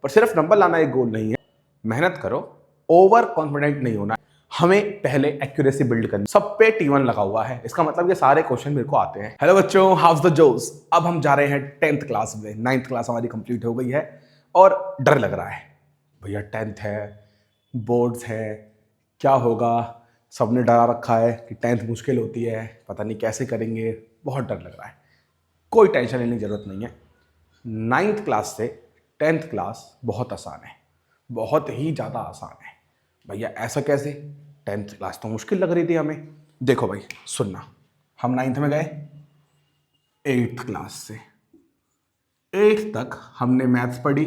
पर सिर्फ नंबर लाना एक गोल नहीं है। मेहनत करो, ओवर कॉन्फिडेंट नहीं होना। हमें पहले एक्यूरेसी बिल्ड करनी। सब पे T1 लगा हुआ है, इसका मतलब ये सारे क्वेश्चन मेरे को आते हैं। हेलो बच्चों, हाउस द जोस। अब हम जा रहे हैं 10th क्लास में। 9th क्लास हमारी कंप्लीट हो गई है और डर लग रहा है भैया। 10th है, बोर्ड्स है, क्या होगा। सबने डरा रखा है कि 10th मुश्किल होती है, पता नहीं कैसे करेंगे। बहुत डर लग रहा है। कोई टेंशन लेने की जरूरत नहीं है। 9th क्लास से 10th क्लास बहुत आसान है, बहुत ही ज़्यादा आसान है। भैया ऐसा कैसे? 10th क्लास तो मुश्किल लग रही थी हमें। देखो भाई सुनना, हम 9th में गए, 8th क्लास से 8th तक हमने मैथ्स पढ़ी,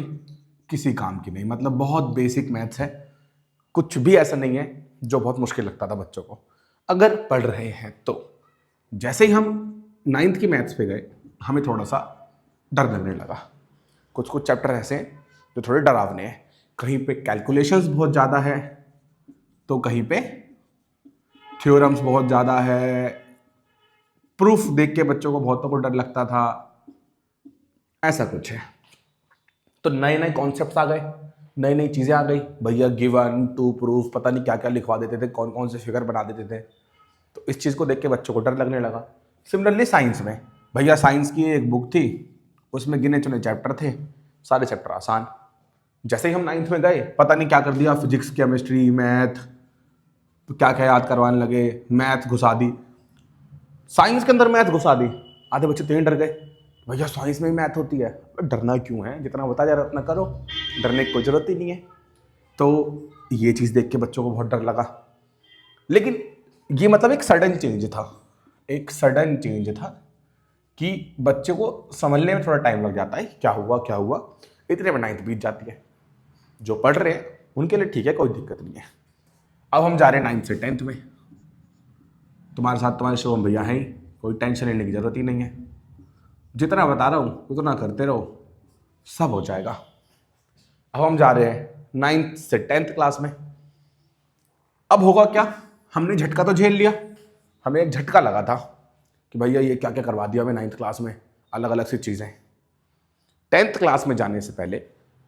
किसी काम की नहीं। मतलब बहुत बेसिक मैथ्स है, कुछ भी ऐसा नहीं है जो बहुत मुश्किल लगता था बच्चों को अगर पढ़ रहे हैं तो। जैसे ही हम 9th की मैथ्स पे गए, हमें थोड़ा सा डर लगने लगा। कुछ कुछ चैप्टर ऐसे हैं जो थोड़े डरावने हैं। कहीं पे कैलकुलेशंस बहुत ज़्यादा है, तो कहीं पे थ्योरम्स बहुत ज़्यादा है। प्रूफ देख के बच्चों को बहुतों को डर लगता था। ऐसा कुछ है। तो नए नए कॉन्सेप्ट्स आ गए, नई नई चीज़ें आ गई। भैया गिवन, टू प्रूफ, पता नहीं क्या क्या लिखवा देते थे, कौन कौन से फिगर बना देते थे। तो इस चीज़ को देख के बच्चों को डर लगने लगा। सिमिलरली साइंस में, भैया साइंस की एक बुक थी, उसमें गिने चुने चैप्टर थे, सारे चैप्टर आसान। जैसे ही हम 9th में गए, पता नहीं क्या कर दिया, फिजिक्स, केमिस्ट्री, मैथ, तो क्या क्या याद करवाने लगे। मैथ घुसा दी, साइंस के अंदर मैथ घुसा दी। आधे बच्चे तो डर गए, भैया साइंस में ही मैथ होती है। डरना क्यों है, जितना बता जा रहा उतना करो, डरने की कोई जरूरत ही नहीं है। तो ये चीज़ देख के बच्चों को बहुत डर लगा। लेकिन ये मतलब एक सडन चेंज था, एक सडन चेंज था कि बच्चे को समझने में थोड़ा टाइम लग जाता है क्या हुआ क्या हुआ। इतने में 9th बीत जाती है। जो पढ़ रहे हैं उनके लिए ठीक है, कोई दिक्कत नहीं है। अब हम जा रहे हैं 9th से 10th में। तुम्हारे साथ तुम्हारे शुभम भैया हैं, कोई टेंशन लेने की जरूरत ही नहीं है। जितना बता रहा हूँ उतना करते रहो, सब हो जाएगा। अब हम जा रहे हैं 9th से 10th क्लास में। अब होगा क्या, हमने झटका तो झेल लिया। हमें एक झटका लगा था कि भैया ये क्या क्या करवा दिया हमें 9th क्लास में, अलग अलग सी चीज़ें। 10th क्लास में जाने से पहले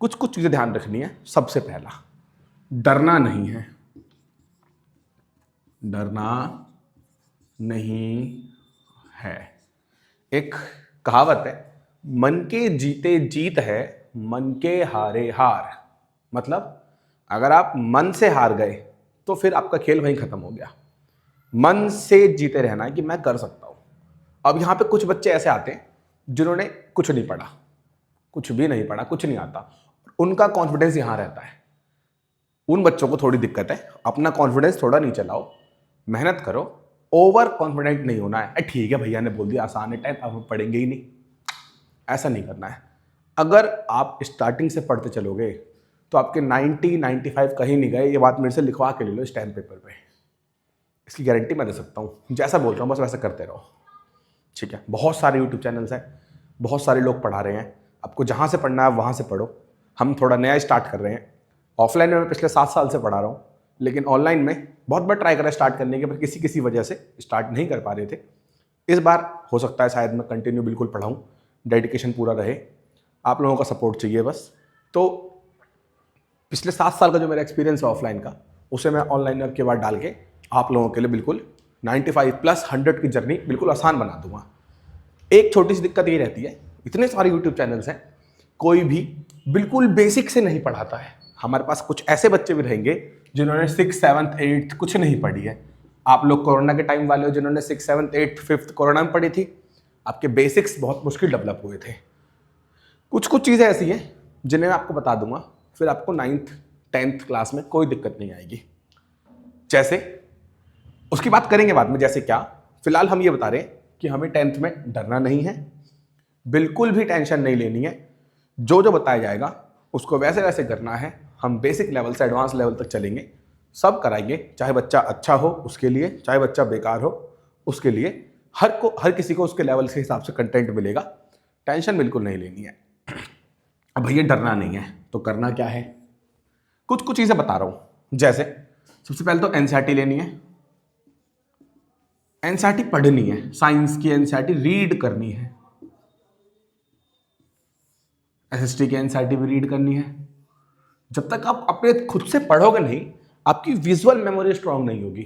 कुछ कुछ चीज़ें ध्यान रखनी है। सबसे पहला, डरना नहीं है, डरना नहीं है। एक कहावत है, मन के जीते जीत है, मन के हारे हार। मतलब अगर आप मन से हार गए तो फिर आपका खेल वहीं खत्म हो गया। मन से जीते रहना है कि मैं कर सकता हूं। अब यहां पे कुछ बच्चे ऐसे आते हैं जिन्होंने कुछ नहीं पढ़ा, कुछ भी नहीं पढ़ा, कुछ नहीं आता, उनका कॉन्फिडेंस यहां रहता है। उन बच्चों को थोड़ी दिक्कत है। अपना कॉन्फिडेंस थोड़ा नीचे लाओ, मेहनत करो, ओवर कॉन्फिडेंट नहीं होना है। ठीक है भैया ने बोल दिया आसान है 10th, अब हम पढ़ेंगे ही नहीं, ऐसा नहीं करना है। अगर आप स्टार्टिंग से पढ़ते चलोगे तो आपके 90 95 कहीं नहीं गए। ये बात मेरे से लिखवा के ले लो स्टैम्प पेपर पे, इसकी गारंटी मैं दे सकता हूँ। जैसा बोल रहा हूँ बस वैसा करते रहो, ठीक है। बहुत सारे यूट्यूब चैनल्स हैं, बहुत सारे लोग पढ़ा रहे हैं। आपको जहाँ से पढ़ना है वहाँ से पढ़ो। हम थोड़ा नया स्टार्ट कर रहे हैं। ऑफलाइन में मैं पिछले 7 साल से पढ़ा रहा हूँ, लेकिन ऑनलाइन में बहुत बार ट्राई करा स्टार्ट करने के, पर किसी किसी वजह से स्टार्ट नहीं कर पा रहे थे। इस बार हो सकता है शायद मैं कंटिन्यू बिल्कुल पढ़ाऊँ, डेडिकेशन पूरा रहे। आप लोगों का सपोर्ट चाहिए बस। तो पिछले 7 साल का जो मेरा एक्सपीरियंस है ऑफलाइन का, उसे मैं ऑनलाइन में के बाद डाल के आप लोगों के लिए बिल्कुल 95 प्लस 100 की जर्नी बिल्कुल आसान बना दूंगा। एक छोटी सी दिक्कत ये रहती है, इतने सारे यूट्यूब चैनल्स हैं, कोई भी बिल्कुल बेसिक से नहीं पढ़ाता है। हमारे पास कुछ ऐसे बच्चे भी रहेंगे जिन्होंने 6th 7th 8th कुछ नहीं पढ़ी है। आप लोग कोरोना के टाइम वाले हो जिन्होंने 6th 7th 8th 5th corona में पढ़ी थी। आपके बेसिक्स बहुत मुश्किल डेवलप हुए थे। कुछ कुछ चीज़ें ऐसी हैं जिन्हें मैं आपको बता दूंगा, फिर आपको 9th 10th क्लास में कोई दिक्कत नहीं आएगी। जैसे उसकी बात करेंगे बाद में, जैसे क्या। फिलहाल हम ये बता रहे हैं कि हमें 10th में डरना नहीं है, बिल्कुल भी टेंशन नहीं लेनी है। जो जो बताया जाएगा उसको वैसे वैसे करना है। हम बेसिक लेवल से एडवांस लेवल तक चलेंगे, सब कराएंगे। चाहे बच्चा अच्छा हो उसके लिए, चाहे बच्चा बेकार हो उसके लिए, हर किसी को उसके लेवल के हिसाब से कंटेंट मिलेगा। टेंशन बिल्कुल नहीं लेनी है। अब भैया डरना नहीं है तो करना क्या है, कुछ कुछ चीज़ें बता रहा हूँ। जैसे सबसे पहले तो एनसीईआरटी लेनी है, एनसीईआरटी पढ़नी है। साइंस की एनसीईआरटी रीड करनी है, एसएसटी की एनसीईआरटी भी रीड करनी है, जब तक आप अपने खुद से पढ़ोगे नहीं, आपकी विजुअल मेमोरी स्ट्रांग नहीं होगी।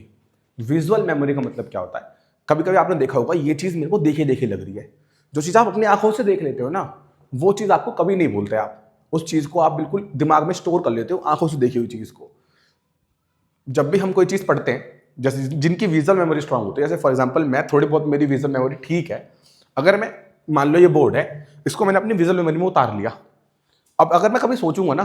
विजुअल मेमोरी का मतलब क्या होता है, कभी कभी आपने देखा होगा ये चीज़ मेरे को देखे देखे लग रही है। जो चीज़ आप अपनी आंखों से देख लेते हो ना, वो चीज़ आपको कभी नहीं भूलते। आप उस चीज़ को आप बिल्कुल दिमाग में स्टोर कर लेते हो, आंखों से देखी हुई चीज़ को। जब भी हम कोई चीज़ पढ़ते हैं, जैसे जिनकी विजुअल मेमोरी स्ट्रांग होती है, जैसे फॉर एग्जांपल मैं, थोड़ी बहुत मेरी विजुअल मेमोरी ठीक है। अगर मैं, मान लो ये बोर्ड है, इसको मैंने अपनी विजुअल मेमोरी में उतार लिया, अब अगर मैं कभी सोचूंगा ना,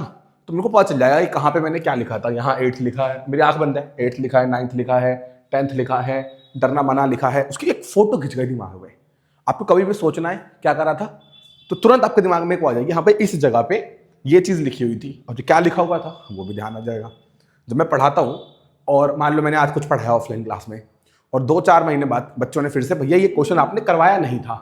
तो मेरे को पता चल जाएगा कि कहाँ पे मैंने क्या लिखा था। यहाँ 8th लिखा है, मेरी आंख बंद है, 8th लिखा है, 9th लिखा है, 10th लिखा है, डरना मना लिखा है, उसकी एक फोटो खिंच गई दिमाग में। आपको कभी भी सोचना है क्या करा था, तो तुरंत आपके दिमाग में एक आ जाएगी, यहाँ पे इस जगह पे ये चीज़ लिखी हुई थी, और जो क्या लिखा हुआ था वो भी ध्यान आ जाएगा। जब मैं पढ़ाता हूँ, और मान लो मैंने आज कुछ पढ़ाया ऑफलाइन क्लास में, और 2-4 महीने बाद बच्चों ने फिर से, भैया ये क्वेश्चन आपने करवाया नहीं था,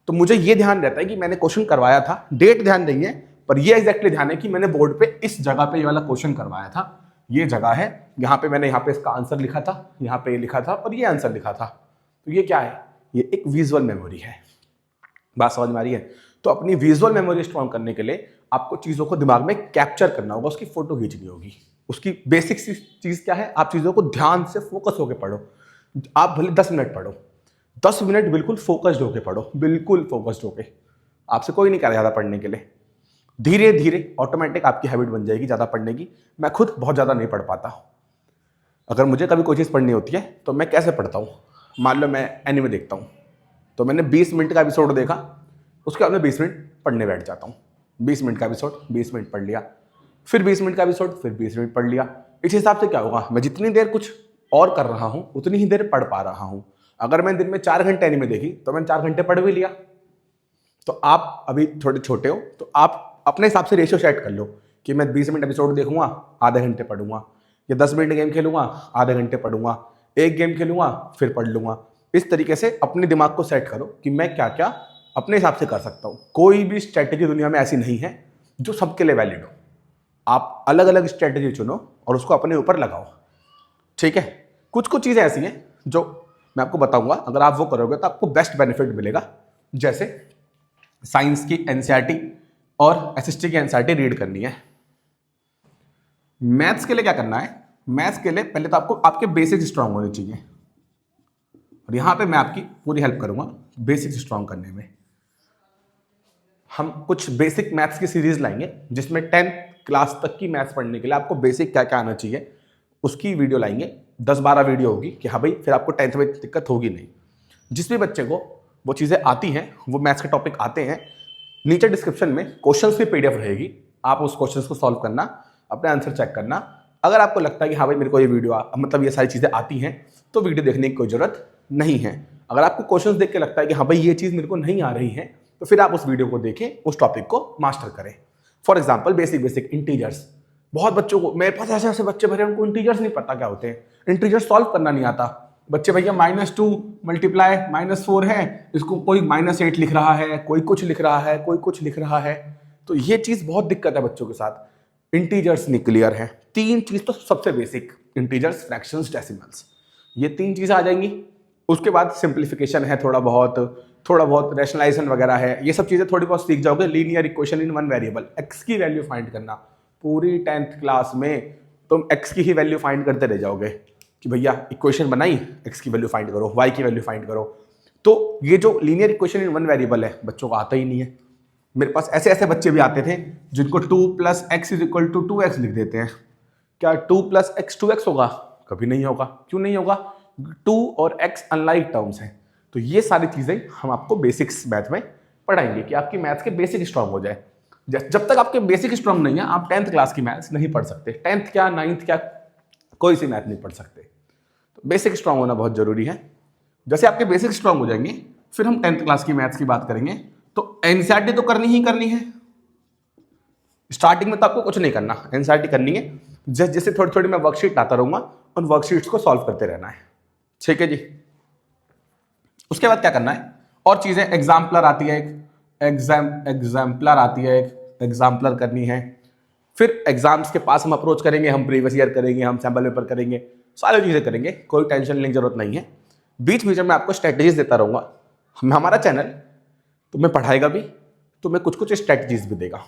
तो मुझे ये ध्यान रहता है कि मैंने क्वेश्चन करवाया था, डेट ध्यान नहीं है, पर ये एग्जैक्टली ध्यान है कि मैंने बोर्ड पे इस जगह पे ये वाला क्वेश्चन करवाया था, ये जगह है, यहाँ पे मैंने यहाँ पे इसका आंसर लिखा था, यहाँ पे ये लिखा था, पर ये आंसर लिखा था। तो ये क्या है, ये एक विजुअल मेमोरी है। बात समझ में आ रही है? तो अपनी विजुअल मेमोरी स्ट्रॉन्ग करने के लिए आपको चीज़ों को दिमाग में कैप्चर करना होगा, उसकी फोटो खींचनी होगी। उसकी बेसिक चीज़ क्या है, आप चीज़ों को ध्यान से फोकस होकर पढ़ो। आप भले 10 मिनट पढ़ो, 10 मिनट बिल्कुल फोकस्ड होकर पढ़ो, बिल्कुल फोकस्ड होकर। आपसे कोई नहीं कह रहा ज़्यादा पढ़ने के लिए, धीरे धीरे ऑटोमेटिक आपकी हैबिट बन जाएगी ज़्यादा पढ़ने की। मैं खुद बहुत ज़्यादा नहीं पढ़ पाता। अगर मुझे कभी कोई चीज़ पढ़नी होती है तो मैं कैसे पढ़ता हूँ, मान लो मैं एनिमे देखता हूँ, तो मैंने 20 मिनट का एपिसोड देखा, उसके बाद मैं 20 मिनट पढ़ने बैठ जाता हूँ। 20 मिनट का एपिसोड, 20 मिनट पढ़ लिया, फिर 20 मिनट का एपिसोड, फिर 20 मिनट पढ़ लिया। इस हिसाब से क्या होगा, मैं जितनी देर कुछ और कर रहा हूँ उतनी ही देर पढ़ पा रहा हूँ। अगर मैं दिन में 4 घंटे एनिमे देखी तो मैंने 4 घंटे पढ़ भी लिया। तो आप अभी थोड़े छोटे हो, तो आप अपने हिसाब से रेशियो सेट कर लो कि मैं 20 मिनट एपिसोड देखूंगा, आधे घंटे पढ़ूंगा, या 10 मिनट गेम खेलूंगा, आधे घंटे पढ़ूंगा, एक गेम खेलूंगा, फिर पढ़ लूंगा। इस तरीके से अपने दिमाग को सेट करो कि मैं क्या क्या अपने हिसाब से कर सकता हूँ। कोई भी स्ट्रैटेजी दुनिया में ऐसी नहीं है जो सबके लिए वैलिड हो। आप अलग अलग स्ट्रैटेजी चुनो और उसको अपने ऊपर लगाओ, ठीक है? कुछ कुछ चीज़ें ऐसी हैं जो मैं आपको बताऊंगा, अगर आप वो करोगे तो आपको बेस्ट बेनिफिट मिलेगा। जैसे साइंस की एनसीईआरटी और एसएसटी की एनसीईआरटी रीड करनी है। मैथ्स के लिए क्या करना है, मैथ्स के लिए पहले तो आपको आपके बेसिक्स स्ट्रांग होने चाहिए, और यहां पे मैं आपकी पूरी हेल्प करूंगा बेसिक्स स्ट्रांग करने में। हम कुछ बेसिक मैथ्स की सीरीज लाएंगे जिसमें 10th क्लास तक की मैथ्स पढ़ने के लिए आपको बेसिक क्या क्या आना चाहिए उसकी वीडियो लाएंगे। 10-12 वीडियो होगी कि हाँ भाई फिर आपको 10th में दिक्कत होगी नहीं। जिस भी बच्चे को वो चीज़ें आती हैं, वो मैथ्स के टॉपिक आते हैं, नीचे डिस्क्रिप्शन में क्वेश्चंस की पीडीएफ रहेगी। आप उस क्वेश्चंस को सॉल्व करना, अपने आंसर चेक करना। अगर आपको लगता है कि हाँ भाई मेरे को ये वीडियो मतलब ये सारी चीज़ें आती हैं, तो वीडियो देखने की कोई ज़रूरत नहीं है। अगर आपको क्वेश्चंस देख के लगता है कि हाँ भाई ये चीज़ मेरे को नहीं आ रही है, तो फिर आप उस वीडियो को देखें, उस टॉपिक को मास्टर करें। फॉर एग्जाम्पल बेसिक इंटीजर्स, बहुत बच्चों को, मेरे पास ऐसे ऐसे बच्चे भरे उनको इंटीजर्स नहीं पता क्या होते हैं, इंटीजर्स सॉल्व करना नहीं आता। बच्चे भैया -2 मल्टीप्लाई -4 है, इसको कोई -8 लिख रहा है, कोई कुछ लिख रहा है, कोई कुछ लिख रहा है। तो ये चीज़ बहुत दिक्कत है बच्चों के साथ। इंटीजर्स नहीं क्लियर है। 3 चीज़ तो सबसे बेसिक, इंटीजर्स, फ्रैक्शंस, डेसिमल्स, ये 3 चीज़ें आ जाएंगी। उसके बाद सिंप्लीफिकेशन है, थोड़ा बहुत रैशनलाइजेशन वगैरह है, ये सब चीज़ें थोड़ी बहुत सीख जाओगे। Linear equation in one variable, x की वैल्यू फाइंड करना, पूरी 10th क्लास में तुम एक्स की ही वैल्यू फाइंड करते रह जाओगे कि भैया इक्वेशन बनाई, एक्स की वैल्यू फाइंड करो, वाई की वैल्यू फाइंड करो। तो ये जो linear equation in one variable है, बच्चों को आता ही नहीं है। मेरे पास ऐसे ऐसे बच्चे भी आते थे जिनको 2 + x = 2x लिख देते हैं। क्या 2 + x 2x होगा? कभी नहीं होगा। क्यों नहीं होगा? 2 और x अनलाइक टर्म्स हैं। तो ये सारी चीज़ें हम आपको बेसिक्स मैथ में पढ़ाएंगे कि आपकी मैथ्स के बेसिक स्ट्रांग हो जाए। जब तक आपके बेसिक स्ट्रांग नहीं है, आप 10th क्लास की मैथ्स नहीं पढ़ सकते। 10th क्या, 9th क्या, कोई सी मैथ नहीं पढ़ सकते। तो बेसिक स्ट्रांग होना बहुत जरूरी है। जैसे आपके बेसिक स्ट्रांग हो जाएंगे, फिर हम 10th क्लास की मैथ्स की बात करेंगे। तो एनसीईआरटी तो करनी ही करनी है। स्टार्टिंग में तो आपको कुछ नहीं करना, एनसीईआरटी करनी है। जैसे थोड़ी थोड़ी मैं वर्कशीट लाता रहूंगा, उन वर्कशीट्स को सॉल्व करते रहना है, ठीक है जी। उसके बाद क्या करना है, और चीजें, एग्जाम्पलर आती है एक, एग्जाम्पलर आती है एक, एग्जाम्पलर करनी है। फिर एग्जाम्स के पास हम अप्रोच करेंगे, हम प्रीवियस ईयर करेंगे, हम सैम्पल पेपर करेंगे, सारी चीज़ें करेंगे, कोई टेंशन लेने की जरूरत नहीं है। बीच बीच में आपको स्ट्रैटेजीज देता रहूँगा। हमारा चैनल तुम्हें पढ़ाएगा भी, तुम्हें कुछ कुछ स्ट्रैटेजीज भी देगा।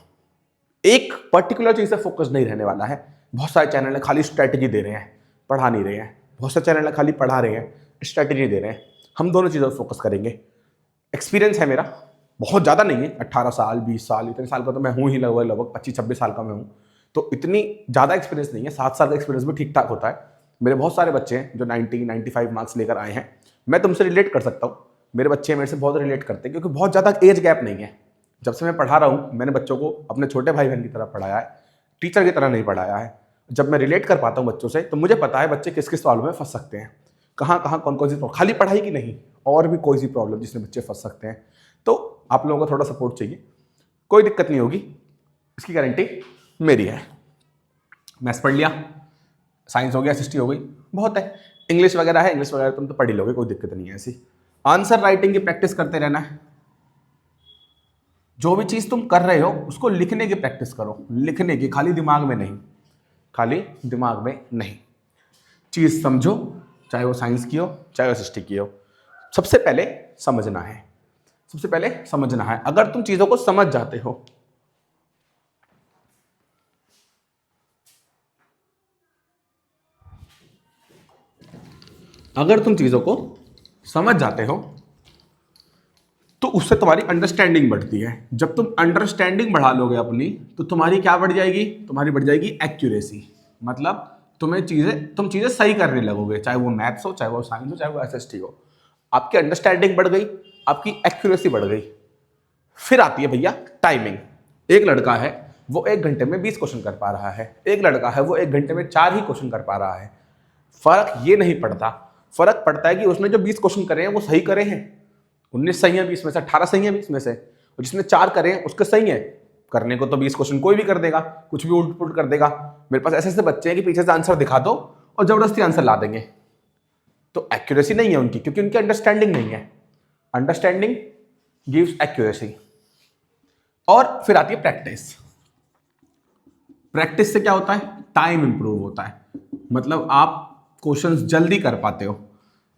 एक पर्टिकुलर चीज से फोकस नहीं रहने वाला है। बहुत सारे चैनल है खाली स्ट्रैटेजी दे रहे हैं, पढ़ा नहीं रहे हैं। बहुत सारे चैनल है खाली पढ़ा रहे हैं, स्ट्रैटेजी दे रहे हैं। हम दोनों चीज़ों पर फोकस करेंगे। एक्सपीरियंस है मेरा, बहुत ज़्यादा नहीं है, 18 साल 20 साल इतने साल का तो मैं हूँ ही, लगभग लगभग 25-26 साल का मैं हूँ, तो इतनी ज़्यादा एक्सपीरियंस नहीं है। 7 साल का एक्सपीरियंस भी ठीक ठाक होता है। मेरे बहुत सारे बच्चे हैं जो 90-95 मार्क्स लेकर आए हैं। मैं तुमसे रिलेट कर सकता हूँ, मेरे बच्चे मेरे से बहुत रिलेट करते हैं, क्योंकि बहुत ज़्यादा एज गैप नहीं है। जब से मैं पढ़ा रहा हूँ, मैंने बच्चों को अपने छोटे भाई बहन की तरह पढ़ाया है, टीचर की तरह नहीं पढ़ाया है। जब मैं रिलेट कर पाता हूँ बच्चों से, तो मुझे पता है बच्चे किस किस सवालों में फंस सकते हैं, कहाँ कहाँ कौन कौन सी प्रॉब्लम, खाली पढ़ाई की नहीं, और भी कोई सी प्रॉब्लम जिसमें बच्चे फंस सकते हैं। तो आप लोगों को थोड़ा सपोर्ट चाहिए, कोई दिक्कत नहीं होगी, इसकी गारंटी मेरी है। मैथ्स पढ़ लिया, साइंस हो गया, हिस्ट्री हो गई, बहुत है। इंग्लिश वगैरह है, इंग्लिश वगैरह तुम तो पढ़ ही लोगे, कोई दिक्कत नहीं है ऐसी। आंसर राइटिंग की प्रैक्टिस करते रहना है। जो भी चीज़ तुम कर रहे हो उसको लिखने की प्रैक्टिस करो, लिखने की, खाली दिमाग में नहीं, खाली दिमाग में नहीं। चीज़ समझो, चाहे वो साइंस की हो चाहे वो हिस्ट्री की हो। सबसे पहले समझना है, सबसे पहले समझना है। अगर तुम चीज़ों को समझ जाते हो, अगर तुम चीज़ों को समझ जाते हो तो उससे तुम्हारी अंडरस्टैंडिंग बढ़ती है। जब तुम अंडरस्टैंडिंग बढ़ा लोगे अपनी, तो तुम्हारी क्या बढ़ जाएगी, तुम्हारी बढ़ जाएगी एक्यूरेसी। मतलब तुम चीज़ें सही करने लगोगे, चाहे वो मैथ्स हो, चाहे वो साइंस हो, चाहे वो एसएसटी हो। आपकी अंडरस्टैंडिंग बढ़ गई, आपकी एक्यूरेसी बढ़ गई। फिर आती है भैया टाइमिंग। एक लड़का है वो 1 घंटे में 20 क्वेश्चन कर पा रहा है, एक लड़का है वो 1 घंटे में 4 ही क्वेश्चन कर पा रहा है। फर्क ये नहीं पड़ता, फर्क पड़ता है कि उसने जो 20 क्वेश्चन करे हैं वो सही करे हैं, 19 सही है 20 में से, 18 सही है 20 में से, और जिसने 4 करे हैं उसके सही है। करने को तो 20 क्वेश्चन कोई भी कर देगा, कुछ भी उल्ट पुल्ट कर देगा। मेरे पास ऐसे ऐसे बच्चे हैं कि पीछे से आंसर दिखा दो और जबरदस्ती आंसर ला देंगे। तो एक्यूरेसी नहीं है उनकी, क्योंकि उनकी अंडरस्टैंडिंग नहीं है। Understanding gives accuracy. और फिर आती है प्रैक्टिस। प्रैक्टिस से क्या होता है, टाइम इंप्रूव होता है। मतलब आप क्वेश्चंस जल्दी कर पाते हो,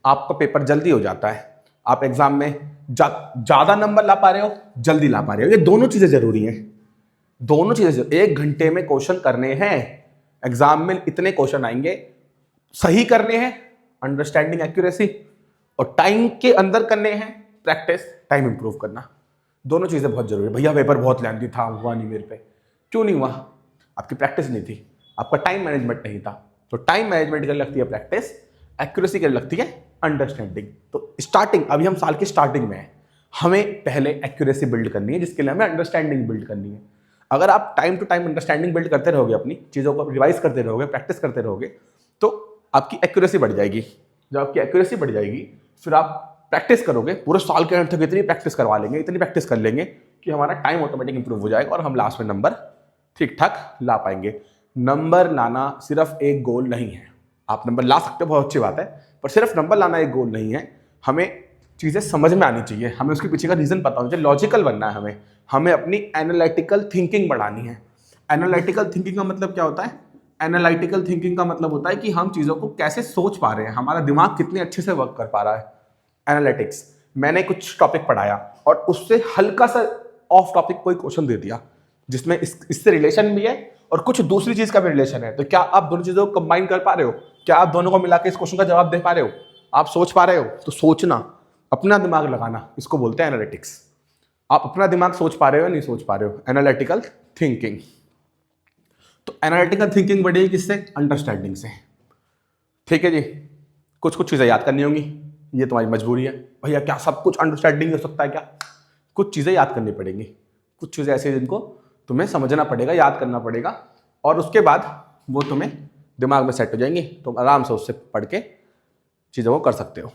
आपका पेपर जल्दी हो जाता है, आप एग्जाम में ज्यादा नंबर ला पा रहे हो, जल्दी ला पा रहे हो। ये दोनों चीजें जरूरी हैं, दोनों चीजें। 1 घंटे में क्वेश्चन करने हैं, एग्जाम में इतने क्वेश्चन आएंगे, सही करने हैं, अंडरस्टैंडिंग एक्यूरेसी, और टाइम के अंदर करने हैं, प्रैक्टिस, टाइम इंप्रूव करना। दोनों चीजें बहुत जरूरी है। भैया पेपर बहुत लेंथी था, हुआ नहीं मेरे पे, क्यों नहीं हुआ? आपकी प्रैक्टिस नहीं थी, आपका टाइम मैनेजमेंट नहीं था। तो टाइम मैनेजमेंट के लिए लगती है प्रैक्टिस, एक्यूरेसी के लिए लगती है अंडरस्टैंडिंग। तो स्टार्टिंग, अभी हम साल की स्टार्टिंग में हैं, हमें पहले एक्यूरेसी बिल्ड करनी है, जिसके लिए हमें अंडरस्टैंडिंग बिल्ड करनी है। अगर आप time to time understanding build करते रहोगे, अपनी चीज़ों को रिवाइज करते रहोगे, प्रैक्टिस करते रहोगे, तो आपकी एक्यूरेसी बढ़ जाएगी। जब आपकी एक्यूरेसी बढ़ जाएगी, फिर आप प्रैक्टिस करोगे, पूरे साल के अंत तक इतनी प्रैक्टिस करवा लेंगे, इतनी प्रैक्टिस कर लेंगे कि हमारा टाइम ऑटोमेटिक इंप्रूव हो जाएगा और हम लास्ट में नंबर ठीक ठाक ला पाएंगे। नंबर लाना सिर्फ एक गोल नहीं है। आप नंबर ला सकते हो, बहुत अच्छी बात है, पर सिर्फ नंबर लाना एक गोल नहीं है। हमें चीज़ें समझ में आनी चाहिए, हमें उसके पीछे का रीज़न पता होना चाहिए, लॉजिकल बनना है हमें अपनी एनालिटिकल थिंकिंग बढ़ानी है। एनालिटिकल थिंकिंग का मतलब क्या होता है? एनालिटिकल थिंकिंग का मतलब होता है कि हम चीज़ों को कैसे सोच पा रहे हैं, हमारा दिमाग कितने अच्छे से वर्क कर पा रहा है। एनालिटिक्स, मैंने कुछ टॉपिक पढ़ाया और उससे हल्का सा ऑफ टॉपिक कोई क्वेश्चन दे दिया जिसमें इससे रिलेशन भी है और कुछ दूसरी चीज का भी रिलेशन है, तो क्या आप दोनों चीजों को कंबाइन कर पा रहे हो? क्या आप दोनों को मिला के इस क्वेश्चन का जवाब दे पा रहे हो? आप सोच पा रहे हो? तो सोचना, अपना दिमाग लगाना, इसको बोलते हैं एनालिटिक्स। आप अपना दिमाग सोच पा रहे हो या नहीं सोच पा रहे हो? Analytical thinking. तो एनालिटिकल थिंकिंग बढ़ेगी किससे? अंडरस्टैंडिंग से। ठीक है जी, कुछ कुछ चीजें याद करनी होंगी, ये तुम्हारी मजबूरी है। भैया क्या सब कुछ अंडरस्टैंडिंग हो सकता है क्या? कुछ चीजें याद करनी पड़ेंगी, कुछ चीजें ऐसी जिनको तुम्हें समझना पड़ेगा, याद करना पड़ेगा, और उसके बाद वो तुम्हें दिमाग में सेट हो जाएंगी, तुम आराम से उससे पढ़ के चीज़ों को कर सकते हो।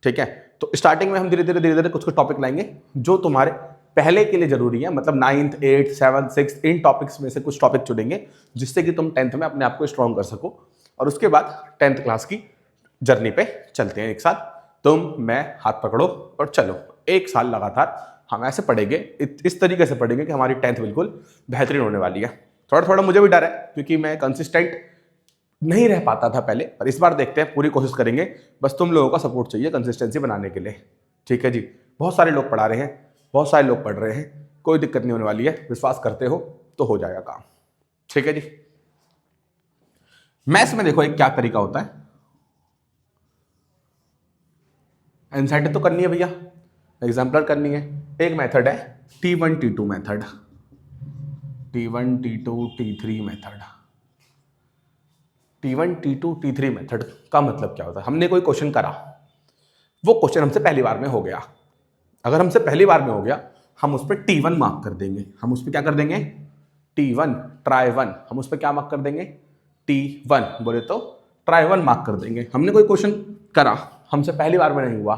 ठीक है, तो स्टार्टिंग में हम धीरे धीरे कुछ कुछ टॉपिक लाएंगे जो तुम्हारे पहले के लिए जरूरी है, मतलब 9th 8th 7th 6th इन टॉपिक्स में से कुछ टॉपिक चुनेंगे जिससे कि तुम 10th में अपने आप को स्ट्रॉन्ग कर सको, और उसके बाद 10th क्लास की जर्नी पे चलते हैं एक साथ। तुम मैं हाथ पकड़ो और चलो, 1 साल लगातार हम ऐसे पढ़ेंगे, इस तरीके से पढ़ेंगे कि हमारी 10th बिल्कुल बेहतरीन होने वाली है। थोड़ा थोड़ा मुझे भी डर है क्योंकि मैं कंसिस्टेंट नहीं रह पाता था पहले, पर इस बार देखते हैं, पूरी कोशिश करेंगे। बस तुम लोगों का सपोर्ट चाहिए कंसिस्टेंसी बनाने के लिए। ठीक है जी, बहुत सारे लोग पढ़ा रहे हैं, बहुत सारे लोग पढ़ रहे हैं, कोई दिक्कत नहीं होने वाली है, विश्वास करते हो तो हो जाएगा काम। ठीक है जी। मैथ्स में देखो एक क्या तरीका होता है, एनसीईआरटी तो करनी है भैया, एग्जाम्पलर करनी है। एक मेथड है T1 T2 method, T1 T2 T3 method. T1 T2 T3 method का मतलब क्या होता है? हमने कोई क्वेश्चन करा, वो क्वेश्चन हमसे पहली बार में हो गया। अगर हमसे पहली बार में हो गया, हम उस पर T1 मार्क कर देंगे। हम उस पर क्या कर देंगे? T1 try 1। हम उस पर क्या मार्क कर देंगे? T1 बोले तो ट्राई 1 मार्क कर देंगे। हमने कोई क्वेश्चन करा, हमसे पहली बार में नहीं हुआ,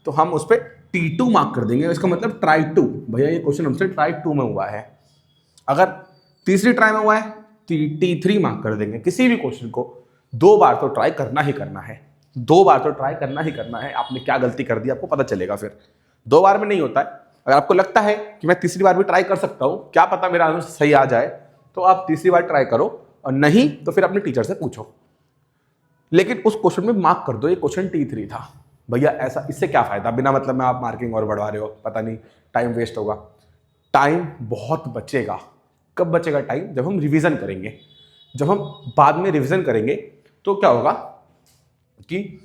तो हम उस पर T2 मार्क कर देंगे। इसका मतलब ट्राई 2, भैया ये क्वेश्चन हमसे ट्राई 2 में हुआ है। अगर तीसरी ट्राई में हुआ है T3 मार्क कर देंगे। किसी भी क्वेश्चन को 2 बार तो ट्राई करना ही करना है, 2 बार तो ट्राई करना ही करना है। आपने क्या गलती कर दी आपको पता चलेगा। फिर 2 बार में नहीं होता है। अगर आपको लगता है कि मैं तीसरी बार भी ट्राई कर सकता हूं, क्या पता मेरा आंसर सही आ जाए, तो आप तीसरी बार ट्राई करो, और नहीं तो फिर अपने टीचर से पूछो। लेकिन उस क्वेश्चन में मार्क कर दो ये क्वेश्चन T3 था। भैया ऐसा, इससे क्या फायदा? बिना मतलब में आप मार्किंग और बढ़वा रहे हो, पता नहीं, टाइम वेस्ट होगा। टाइम बहुत बचेगा। कब बचेगा टाइम? जब हम रिवीजन करेंगे। जब हम बाद में रिवीजन करेंगे तो क्या होगा कि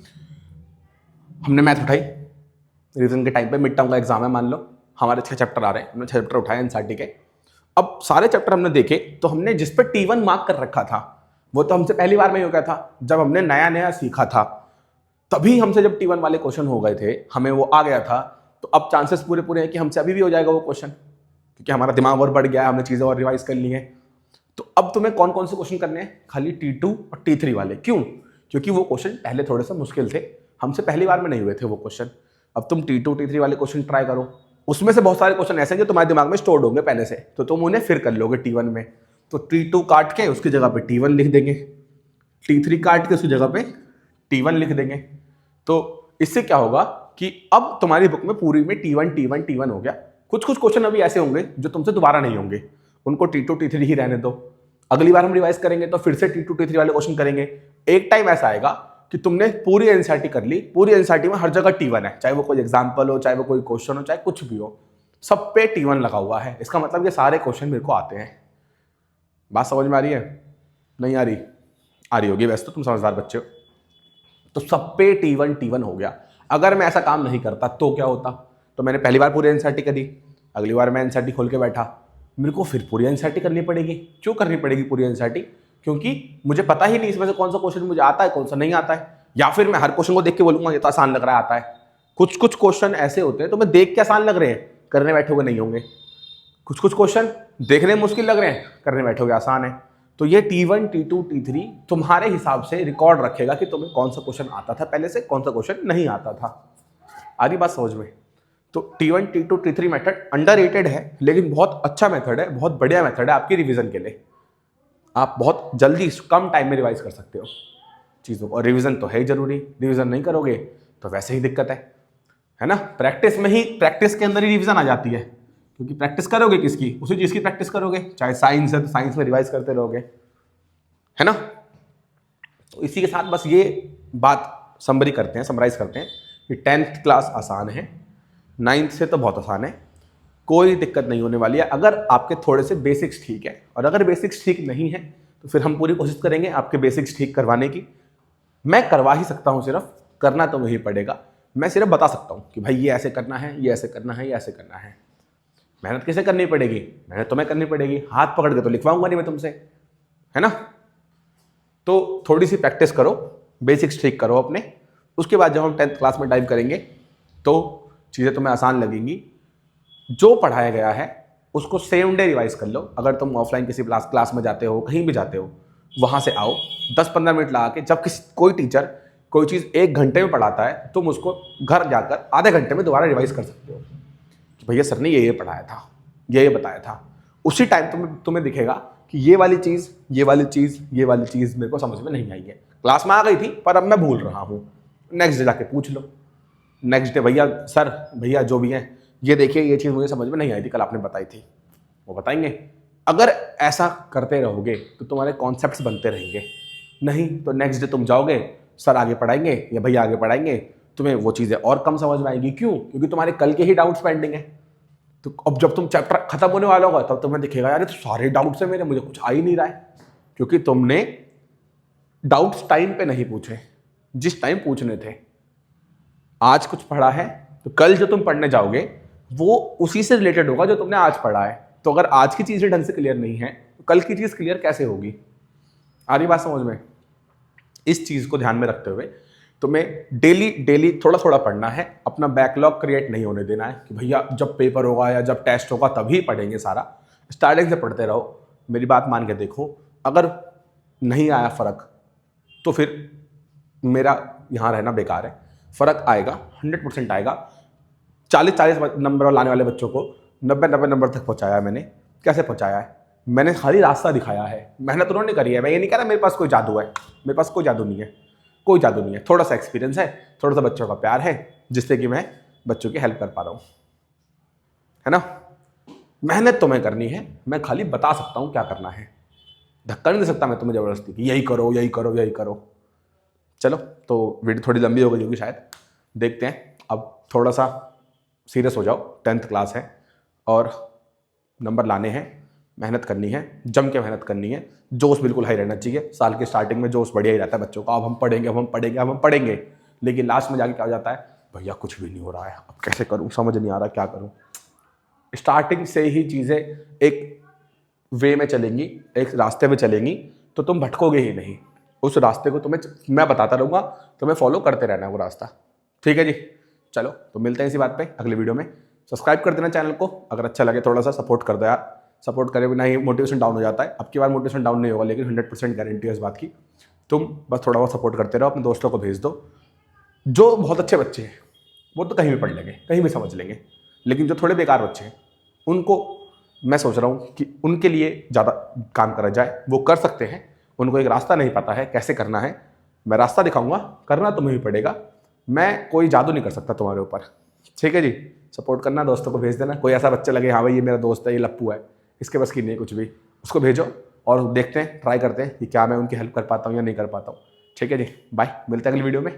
हमने मैथ उठाई, रिवीजन के टाइम पे मिड टर्म का एग्जाम है, मान लो हमारे 6 चैप्टर आ रहे हैं, हमने 6 चैप्टर उठाए एनसीईआरटी के। अब सारे चैप्टर हमने देखे, तो हमने जिस पर T1 मार्क कर रखा था वो तो हमसे पहली बार में ही हो गया था। जब हमने नया नया सीखा था तभी हमसे जब T1 वाले क्वेश्चन हो गए थे, हमें वो आ गया था, तो अब चांसेस पूरे पूरे हैं कि हमसे अभी भी हो जाएगा वो क्वेश्चन, क्योंकि हमारा दिमाग और बढ़ गया है, हमने चीज़ें और रिवाइज कर ली हैं। तो अब तुम्हें कौन कौन से क्वेश्चन करने हैं? खाली T2 और T3 वाले। क्यों? क्योंकि वो क्वेश्चन पहले थोड़े से मुश्किल थे, हमसे पहली बार में नहीं हुए थे वो क्वेश्चन। अब तुम T2 T3 वाले क्वेश्चन ट्राई करो, उसमें से बहुत सारे क्वेश्चन ऐसे हैं जो तुम्हारे दिमाग में स्टोर्ड होंगे पहले से, तो तुम उन्हें फिर कर लोगे T1 में। तो T2 काट के उसकी जगह पे T1 लिख देंगे, T3 काट के उसकी जगह पे T1 लिख देंगे। तो इससे क्या होगा कि अब तुम्हारी बुक में पूरी में T1 T1 T1 हो गया। कुछ कुछ क्वेश्चन अभी ऐसे होंगे जो तुमसे दोबारा नहीं होंगे, उनको T2 T3 ही रहने दो। अगली बार हम रिवाइज करेंगे तो फिर से T2 T3 वाले क्वेश्चन करेंगे। एक टाइम ऐसा आएगा कि तुमने पूरी एनसीईआरटी कर ली, पूरी एनसीईआरटी में हर जगह T1 है, चाहे वो कोई एग्जाम्पल हो, चाहे वो कोई क्वेश्चन हो, चाहे कुछ भी हो, सब पे T1 लगा हुआ है। इसका मतलब ये सारे क्वेश्चन मेरे को आते हैं। बात समझ में आ रही है? नहीं आ रही? आ रही होगी वैसे तो, तुम समझदार बच्चे हो। तो सब पे T1 T1 हो गया। अगर मैं ऐसा काम नहीं करता तो क्या होता? तो मैंने पहली बार पूरी एनसीईआरटी करी, अगली बार मैं एनसीईआरटी खोल के बैठा, मेरे को फिर पूरी एनसीईआरटी करनी पड़ेगी। क्यों करनी पड़ेगी पूरी एनसीईआरटी? क्योंकि मुझे पता ही नहीं इसमें से कौन सा क्वेश्चन मुझे आता है, कौन सा नहीं आता है। या फिर मैं हर क्वेश्चन को देख के बोलूंगा ये तो आसान लग रहा है, आता है। कुछ कुछ क्वेश्चन ऐसे होते हैं तो मैं देख के आसान लग रहे हैं, करने बैठोगे नहीं होंगे। कुछ कुछ क्वेश्चन देखने में मुश्किल लग रहे हैं, करने बैठोगे आसान है। तो ये T1 T2 T3 तुम्हारे हिसाब से रिकॉर्ड रखेगा कि तुम्हें कौन सा क्वेश्चन आता था पहले से, कौन सा क्वेश्चन नहीं आता था। आधी बात समझ में? तो T1 T2 T3 method underrated है, लेकिन बहुत अच्छा मेथड है, बहुत बढ़िया मेथड है आपकी रिवीजन के लिए। आप बहुत जल्दी कम टाइम में रिवाइज कर सकते हो चीज़ों को, और रिवीजन तो है ही जरूरी। रिवीजन नहीं करोगे तो वैसे ही दिक्कत है ना? प्रैक्टिस में ही, प्रैक्टिस के अंदर ही रिवीजन आ जाती है, क्योंकि प्रैक्टिस करोगे किसकी? उसी चीज़ की प्रैक्टिस करोगे। चाहे साइंस है तो साइंस में रिवाइज करते रहोगे, है ना? तो इसी के साथ बस ये बात समरी करते हैं, समराइज करते हैं कि 10th क्लास आसान है, 9th से तो बहुत आसान है, कोई दिक्कत नहीं होने वाली है अगर आपके थोड़े से बेसिक्स ठीक है। और अगर बेसिक्स ठीक नहीं है तो फिर हम पूरी कोशिश करेंगे आपके बेसिक्स ठीक करवाने की। मैं करवा ही सकता हूँ, सिर्फ करना तो वही पड़ेगा। मैं सिर्फ बता सकता हूँ कि भाई ये ऐसे करना है, ये ऐसे करना है, ये ऐसे करना है। मेहनत किसे करनी पड़ेगी? मेहनत तुम्हें करनी पड़ेगी। हाथ पकड़ के तो लिखवाऊंगा नहीं मैं तुमसे, है ना? तो थोड़ी सी प्रैक्टिस करो, बेसिक्स ठीक करो अपने। उसके बाद जब हम 10th क्लास में टाइप करेंगे तो चीज़ें तुम्हें आसान लगेंगी। जो पढ़ाया गया है उसको सेम डे रिवाइज कर लो। अगर तुम ऑफलाइन किसी क्लास में जाते हो, कहीं भी जाते हो, वहाँ से आओ, 10-15 मिनट लगा के, जब कोई टीचर कोई चीज़ 1 घंटे में पढ़ाता है, तुम उसको घर जाकर आधे घंटे में दोबारा रिवाइज कर सकते हो कि भैया सर ने ये पढ़ाया था, ये बताया था। उसी टाइम तुम्हें दिखेगा कि ये वाली चीज़, ये वाली चीज़, ये वाली चीज़ मेरे को समझ में नहीं आई है। क्लास में आ गई थी पर अब मैं भूल रहा हूँ। नेक्स्ट डे जाके पूछ लो। नेक्स्ट डे, भैया सर, भैया जो भी हैं, ये देखिए ये चीज़ मुझे समझ में नहीं आई थी, कल आपने बताई थी, वो बताएंगे। अगर ऐसा करते रहोगे तो तुम्हारे कॉन्सेप्ट्स बनते रहेंगे। नहीं तो नेक्स्ट डे तुम जाओगे, सर आगे पढ़ाएंगे या भैया आगे पढ़ाएंगे, तुम्हें वो चीज़ें और कम समझ में आएगी। क्यों? क्योंकि तुम्हारे कल के ही डाउट्स पेंडिंग है। तो अब जब तुम चैप्टर खत्म होने वाला होगा तब तुम्हें दिखेगा यार ये तो सारे डाउट्स है मेरे, मुझे कुछ आ ही नहीं रहा है, क्योंकि तुमने डाउट्स टाइम पे नहीं पूछे जिस टाइम पूछने थे। आज कुछ पढ़ा है तो कल जो तुम पढ़ने जाओगे वो उसी से रिलेटेड होगा जो तुमने आज पढ़ा है। तो अगर आज की चीजें ढंग से क्लियर नहीं है तो कल की चीज क्लियर कैसे होगी? आ रही बात समझ में? इस चीज को ध्यान में रखते हुए तुम्हें डेली डेली थोड़ा थोड़ा पढ़ना है, अपना बैकलॉग क्रिएट नहीं होने देना है कि भैया जब पेपर होगा या जब टेस्ट होगा तभी पढ़ेंगे सारा। स्टार्टिंग से पढ़ते रहो। मेरी बात मान के देखो, अगर नहीं आया फर्क तो फिर मेरा यहाँ रहना बेकार है। फर्क आएगा, 100% आएगा। 40-40 नंबर लाने वाले बच्चों को 90-90 नंबर तक पहुँचाया है मैंने। कैसे पहुँचाया है? मैंने खाली रास्ता दिखाया है, मेहनत उन्होंने करी है। मैं ये नहीं कह रहा मेरे पास कोई जादू है, मेरे पास कोई जादू नहीं है, कोई जादू नहीं है। थोड़ा सा एक्सपीरियंस है, थोड़ा सा बच्चों का प्यार है, जिससे कि मैं बच्चों की हेल्प कर पा रहा हूँ, है ना। मेहनत तुम्हें करनी है, मैं खाली बता सकता हूँ क्या करना है। धक्का नहीं दे सकता मैं तुम्हें ज़बरदस्ती कि यही करो यही करो यही करो। चलो, तो वीडियो थोड़ी लंबी हो गई होगी शायद, देखते हैं। अब थोड़ा सा सीरियस हो जाओ, 10th क्लास है और नंबर लाने हैं, मेहनत करनी है, जम के मेहनत करनी है। जोश बिल्कुल हाई रहना चाहिए। साल के स्टार्टिंग में जोश बढ़िया ही रहता है बच्चों का, अब हम पढ़ेंगे अब हम पढ़ेंगे अब हम पढ़ेंगे, लेकिन लास्ट में जाके क्या हो जाता है, भैया कुछ भी नहीं हो रहा है, अब कैसे करूँ, समझ नहीं आ रहा क्या करूँ। स्टार्टिंग से ही चीज़ें एक वे में चलेंगी, एक रास्ते में चलेंगी, तो तुम भटकोगे ही नहीं। उस रास्ते को तुम्हें मैं बताता रहूँगा, तुम्हें फॉलो करते रहना है वो रास्ता। ठीक है जी, चलो तो मिलते हैं इसी बात पे अगले वीडियो में। सब्सक्राइब कर देना चैनल को, अगर अच्छा लगे थोड़ा सा सपोर्ट कर दो यार। सपोर्ट करे बिना ही मोटिवेशन डाउन हो जाता है। अब की बार मोटिवेशन डाउन नहीं होगा, लेकिन 100% गारंटी है इस बात की। तुम बस थोड़ा बहुत सपोर्ट करते रहो, अपने दोस्तों को भेज दो। जो बहुत अच्छे बच्चे हैं वो तो कहीं भी पढ़ लेंगे, कहीं भी समझ लेंगे, लेकिन जो थोड़े बेकार बच्चे हैं उनको मैं सोच रहा हूँ कि उनके लिए ज़्यादा काम करा जाए। वो कर सकते हैं, उनको एक रास्ता नहीं पता है कैसे करना है, मैं रास्ता दिखाऊंगा, करना तुम्हें ही पड़ेगा। मैं कोई जादू नहीं कर सकता तुम्हारे ऊपर। ठीक है जी, सपोर्ट करना, दोस्तों को भेज देना। कोई ऐसा बच्चा लगे हाँ भाई ये मेरा दोस्त है, ये लप्पू है, इसके बस की नहीं कुछ भी, उसको भेजो और देखते हैं, ट्राई करते हैं कि क्या मैं उनकी हेल्प कर पाता हूँ या नहीं कर पाता हूँ। ठीक है जी, बाय, मिलते हैं अगली वीडियो में।